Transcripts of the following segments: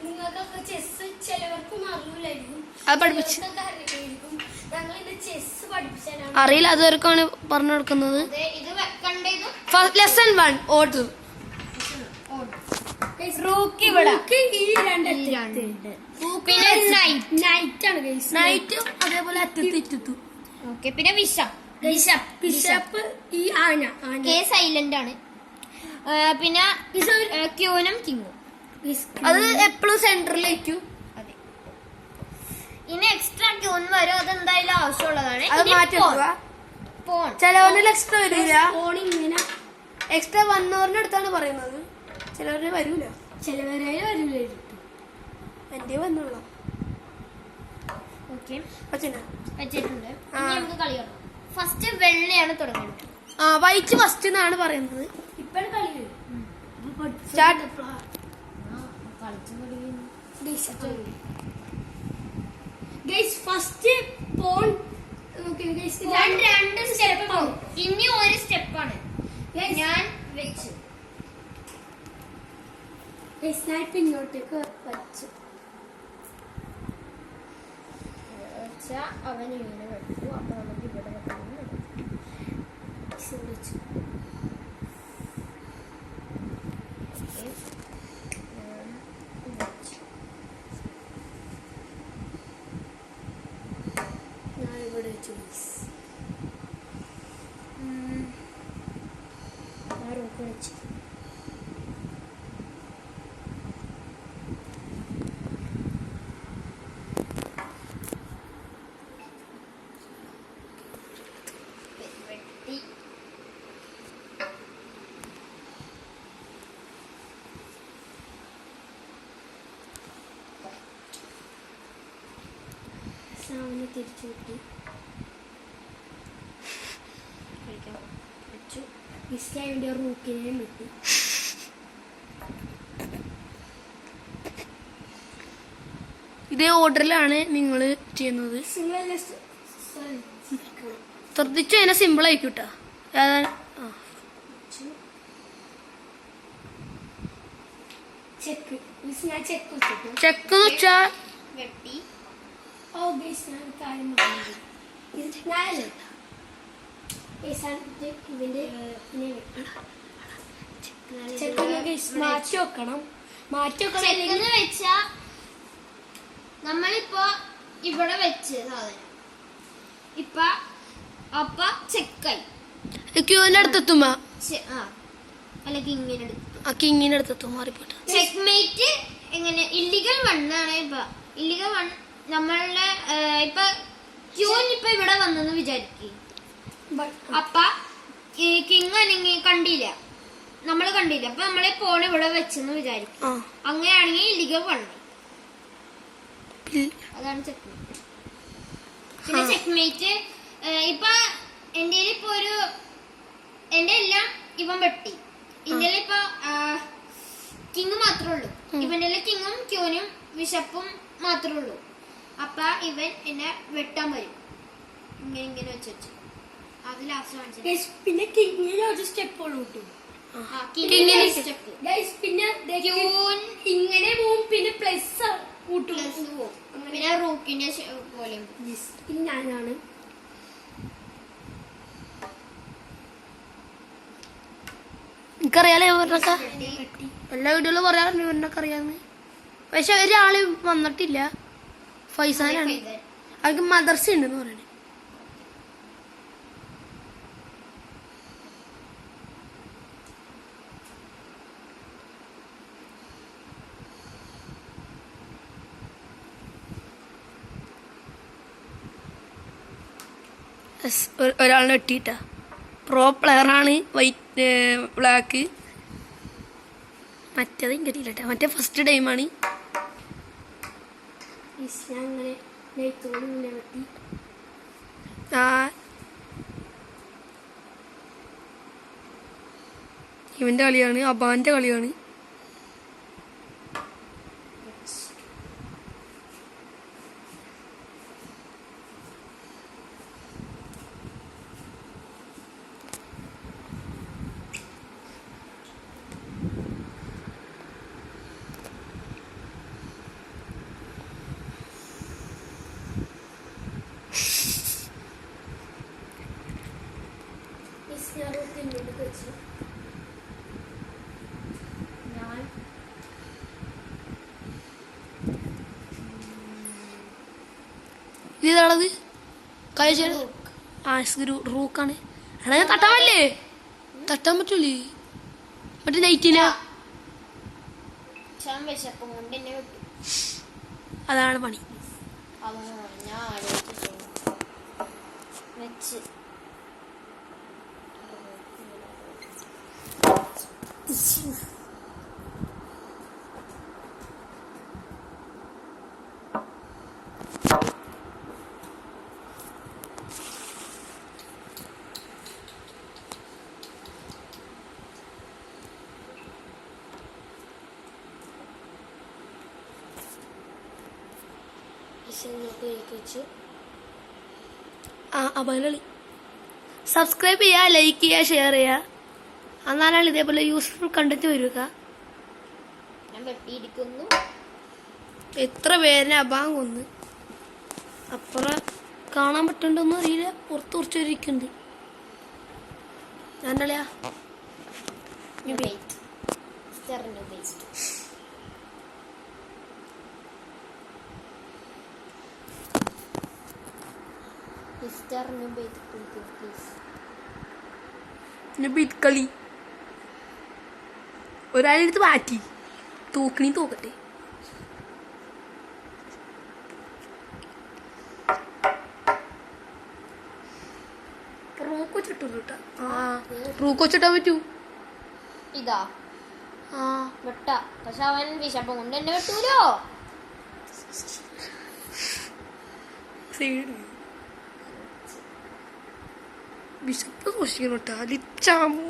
നിങ്ങൾക്കൊക്കെ ചെസ് ചിലവർക്കും അറിയില്ലായിരിക്കും. അറിയില്ല, അതുവരെക്കാണ് പറഞ്ഞു കൊടുക്കുന്നത്. Lesson 1 order. പിന്നെ നൈറ്റും അതേപോലെ അറ്റത്തും. പിന്നെ ബിഷപ്പ് ഈ ആന സൈലന്റ് ആണ്. പിന്നെ ക്യൂനും കിങ്ങും അത് എപ്പോഴും സെന്ററിലേക്കും. അതെ. ഇനി എക്സ്ട്രാ ക്യൂൺ വരും, അത് എന്തായാലും ആവശ്യമുള്ളതാണ്. അത് ചിലവരിൽ എക്സ്ട്രാ വരില്ല. ഇങ്ങനെ എക്സ്ട്രാ വന്നവരുടെ അടുത്താണ് പറയുന്നത്. ചിലവരെ വരൂല, ചിലവരെ വരൂല. എന്റെ വന്നോളൂ. ഓക്കെ, വെച്ചിട്ടുണ്ട്. നമുക്ക് കളി കാണാം. ഫസ്റ്റ് വെള്ളയാണ് തുടങ്ങുന്നത്. വൈറ്റ് ഫസ്റ്റ് എന്നാണ് പറയുന്നത്. ഇപ്പഴും കളി ഫസ്റ്റ് പോൺ രണ്ട് സ്റ്റെപ്പ്. ഇനി ഒരു സ്റ്റെപ്പാണ് ഞാൻ വെച്ചു. ഇങ്ങോട്ടേക്ക് വച്ചു. അവൻ ഇങ്ങനെ വെച്ചു. അപ്പൊ നമുക്ക് ഇവിടെ വെച്ചു. ഞാനിവിടെ വെച്ചു. വെച്ചു. സാവിനെ തിരിച്ചു കിട്ടി. വെച്ചു. ഇസ്ലാമിന്റെ റൂക്കിനെയും വിട്ടു. ഇതേ ഓർഡറിലാണ് നിങ്ങൾ ചെയ്യുന്നത്. ശ്രദ്ധിച്ചു അതിനെ സിമ്പിൾ ആയിക്കൂട്ടാ. ചെക്ക് എന്ന് വെച്ചാ വെട്ടി. മാറ്റി വെക്കണം. വെച്ചാ നമ്മളിപ്പോ ഇവിടെ വെച്ച് സാധനം അപ്പ ചെക്കായി. ക്യൂവിന്റെ അടുത്തെത്തുമ്പോ അല്ലെങ്കിൽ കിങ്ങിന്റെ അടുത്തെത്തും. മാറിപ്പോട്ടെ. ചെക്ക്മേറ്റ് എങ്ങനെ ഇല്ലീഗൽ വണ്ണാണ്. ഇല്ലീഗൽ വൺ നമ്മളുടെ ഇപ്പൊ ക്യൂൻ ഇപ്പൊ ഇവിടെ വന്നെന്ന് വിചാരിക്കും. അപ്പ കിങ് അല്ലെങ്കിൽ കണ്ടില്ല, നമ്മള് കണ്ടില്ല. അപ്പൊ നമ്മളെ പോൺ ഇവിടെ വെച്ചെന്ന് വിചാരിക്കും. അങ്ങനെയാണെങ്കിൽ ഇല്ലീഗൽ വണ്ണ്. അതാണ് ചെക്ക്മേറ്റ്. പിന്നെ ചെക്ക്മേറ്റ് ഇപ്പൊ എന്റെ ഇപ്പൊ എന്റെ എല്ലാം ഇവൻ വെട്ടി. ഇതിന്റെ ഇപ്പൊ കിങ് മാത്രമേ ഉള്ളൂ. ഇവന്റെ കിങ്ങും ക്യൂനും ബിഷപ്പും മാത്രമേ ഉള്ളൂ. അപ്പൊ ഇവൻ എന്നെ വെട്ടാൻ വരും. ഇങ്ങനെ വെച്ച് അത് ലാസ്റ്റ്. പിന്നെ കിങ്ങിന് ഒരു സ്റ്റെപ്പ് ഉള്ളൂ. പിന്നെ ഇങ്ങനെ പോവും. പിന്നെ പ്ലസ് കൂട്ടും. പിന്നെ റൂക്കിന്റെ പോലെ. പിന്നെ ഞാനാണ് എനിക്കറിയാലോ ഇവരുടെയൊക്കെ എല്ലാ വീഡിയോയിലും പറയാറുണ്ട് ഇവരുടെയൊക്കെ അറിയാന്ന്. പക്ഷെ ഒരാള് വന്നിട്ടില്ല. ഫൈസാനാണ്. അവർക്ക് മദർസ ഉണ്ടെന്ന് പറയണേ. ഒരാളിനെ വെട്ടിയിട്ടാ. പ്രോ പ്ലെയറാണ്. White black. മറ്റേത് എനിക്കറിയില്ലട്ടെ. മറ്റേ ഫസ്റ്റ് ടൈമാണ്. ഇവന്റെ കളിയാണ്. അബാന്റെ കളിയാണ്. ഏതാണത് കഴിച്ച ആ റൂക്കാണ്. എടാ ഞാൻ തട്ടാൻ പറ്റില്ലേ? തട്ടാൻ പറ്റൂലേ? മറ്റേ നൈറ്റില്ല. അതാണ് പണി. അപകളി സബ്സ്ക്രൈബ് ചെയ്യുക, ലൈക്ക് ചെയ്യുക, ഷെയർ ചെയ്യുക. എന്നാലാണ് ഇതേപോലെ യൂസ്ഫുൾ കണ്ടന്റ് വരിക. എത്ര പേരിനെ അഭാഗം കൊന്ന് അപ്പുറം കാണാൻ പറ്റണ്ടോന്നും അറിയില്ല. പുറത്ത് കുറച്ച് പേര് ഇരിക്കുന്നുണ്ട്. ഞാനല്ലയാ കളി ഒരാളെടുത്ത് മാറ്റി തൂക്കണി തൂക്കട്ടെ. റൂക്കോ ചുട്ടൂട്ടാ. റൂക്കോ ചുട്ടാൻ പറ്റൂ. ഇതാ വെട്ട. പക്ഷെ അവൻ വിശപ്പം കൊണ്ട് എന്നെ വെട്ടൂലോ. വിശപ്പ് സൂക്ഷിക്കണോട്ടാ. ലിച്ചാമോ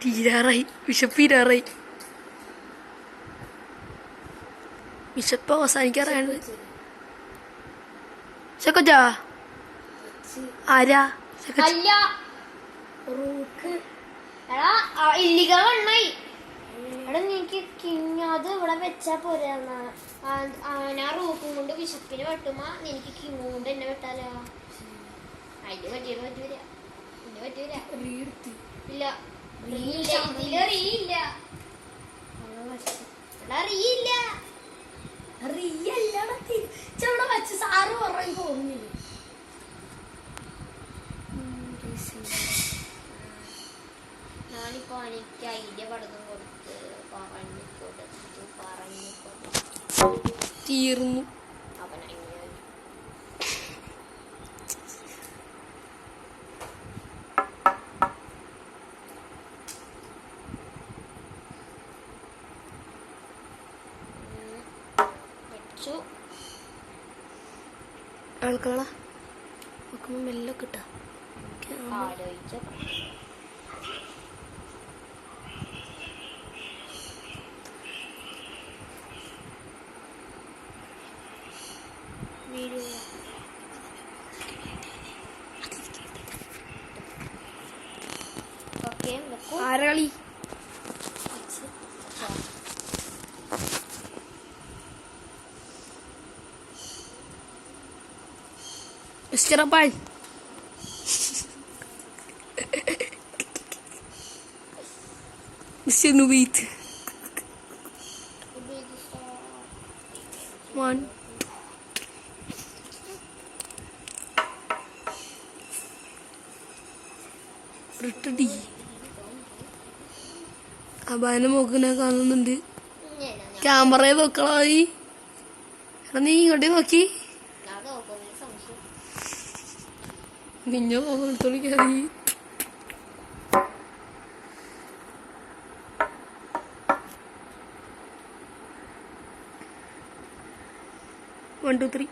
തീരാറായി. വിശപ്പ് തീരാറായി. വിശപ്പ് അവസാനിക്കാറാണ്. ചെക്കച്ചാ ആരാ? അല്ല ഇല്ലികൾ വണ്ണായി. എടാ നീക്ക് കിങ്ങാത് ഇവിടെ വെച്ചാ പോരാ. അവനാ റൂക്കും കൊണ്ട് വിശപ്പിന് വെട്ടുമ്പോ എനിക്ക് കിങ്ങും കൊണ്ട് എന്നെ വെട്ടാലോ? അതിന് പറ്റിയത് പറ്റൂല. എന്നെ പറ്റൂല. ഇല്ല റീയില്ല. സാറ് പറഞ്ഞു തോന്നുന്നില്ല. ഞാനിപ്പോ എനിക്ക് ഐഡിയ പഠനം കൊടുത്ത് പറഞ്ഞു തീർന്നു. ആൾക്കാളാ നോക്കുമ്പോ മെല്ലെ കിട്ടാ. ആരകളി മിസ്റ്റർ അപ്പാൻ മിസ്റ്റർ നുബീത്ത് 1 2 അബാന മോക്കിനെ കാണുന്നുണ്ട്. ക്യാമറയെ നോക്കളായി. എടാ നീ ഇങ്ങോട്ടേ നോക്കി. നിന്നെ എടുത്തോളി കയറി. വൺ ടു ത്രീ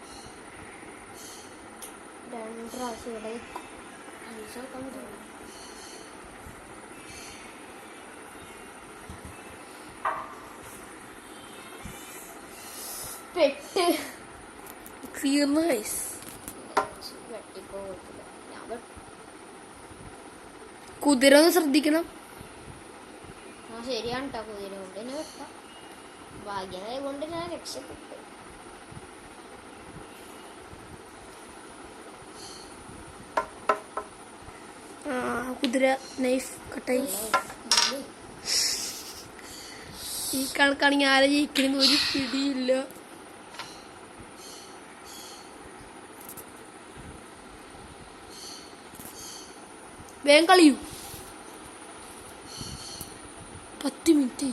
പെട്ട് കുതിര ഒന്ന് ശ്രദ്ധിക്കണം. ശരിയാണ് കേട്ടോ. കുതിര കൊണ്ട് തന്നെ വെക്കാം. ഭാഗ്യത കൊണ്ട് ഞാൻ രക്ഷപ്പെട്ടു. കുതിര നൈഫ് കട്ടായി. ഈ കണക്കാണെങ്കിൽ ആരെ ജയിക്കണമെന്ന് ഒരു പിടിയില്ല. വേഗം കളിയൂ. 10 മിനിറ്റ്.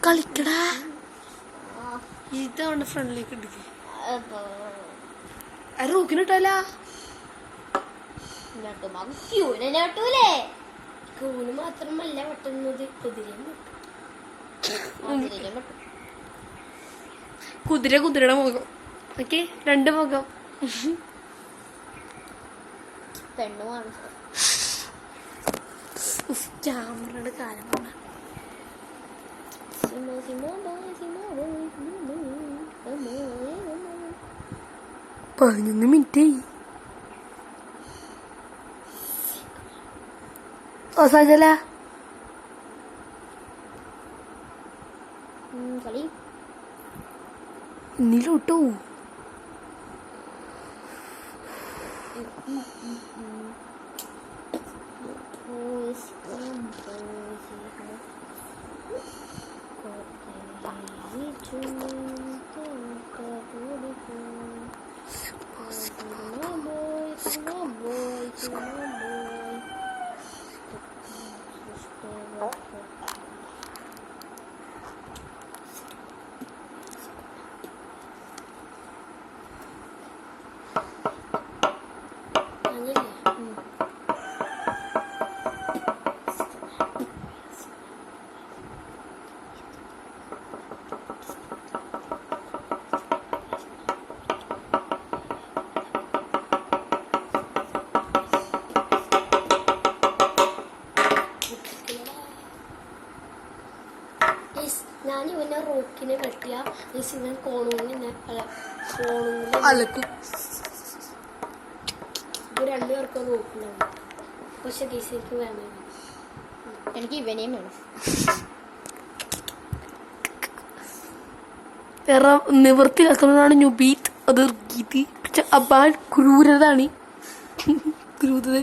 കളിക്കടാ. ഇതാണ് ഫ്രണ്ടിലേക്ക് എടുക്കുക. റൂക്കിനിട്ടല്ല കൂന് മാത്രമല്ല വെട്ടുന്നത്, കുതിരയുടെ മുഖം. ഓക്കെ, 2 മുഖം. ക്യാമറയുടെ കാലമാണ്. 11 മിനിറ്റായി. അവസാനിച്ചല്ല ഇന്നിലോട്ടോ. ഞാൻ ഇവനെ റോക്കിനെ വെട്ടിയ ഇവൻ കോണൂന്ന് അലക്കും. ഇത് 2 പേർക്കും നോക്കുന്നുണ്ടാവും. പക്ഷെ ഗീസയ്ക്ക് വേണം. എനിക്ക് ഇവനെയും വേണം. വേറെ നിവൃത്തിയില്ലാത്തതാണ് നുബീത്ത്. അത് ഗീതി. പക്ഷെ അബാൻ ക്രൂരതാണ്. ക്രൂരത.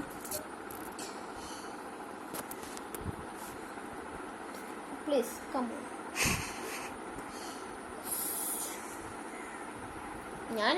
Please come. ഞാൻ